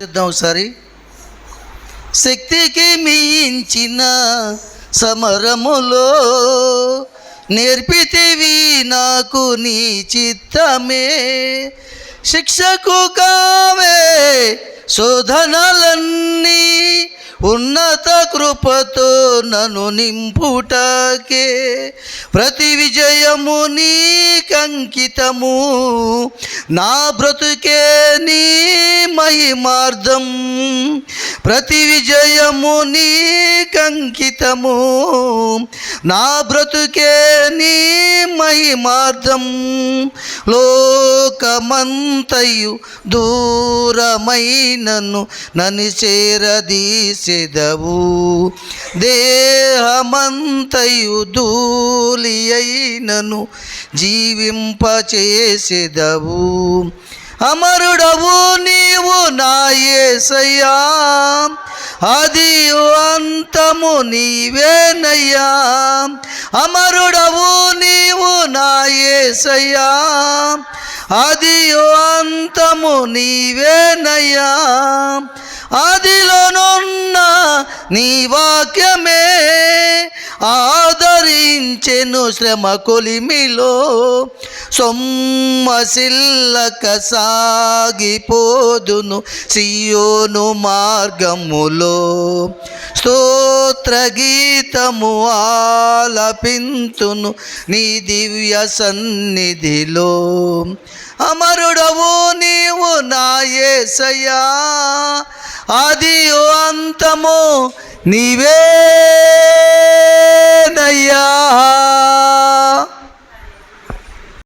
ఒకసారి శక్తికి మించిన సమరములో నేర్పితివి నాకు నీ చిత్తమే. శిక్షకు కావే శోధనలన్నీ ఉన్నత కృపతో నన్ను నింపుటకే. ప్రతి విజయము నీకంకితము, నా బ్రతుకే నీ మహిమార్థం. ప్రతి విజయము నీకంకితము, నా బ్రతుకే నీ మహిమార్థం. లోకమంతయు దూరమైనను నన్ను చేరదీసెదవు. దేహమంతయు ధూళి అయినను జీవింపచేసెదవు. అమరుడవు నీవు నా యేసయ్యా, ఆదియు అంతము నీవేనయ్యా. అమరుడవు నీవు నా యేసయ్యా, ఆదియు అంతము నీవేనయ్యా. ఆదిలోనున్న నీ వాక్యమే ఆదరించెను శ్రమ కొలిమిలో. సొమ్మసిల్లక సాగిపోదును సియోను మార్గములో. స్తోత్ర గీతము ఆలపింతును నీ దివ్య సన్నిధిలో. అమరుడవు నీవు నా యేసయ్యా, ఆదియు అంతము నీవేనయ్యా.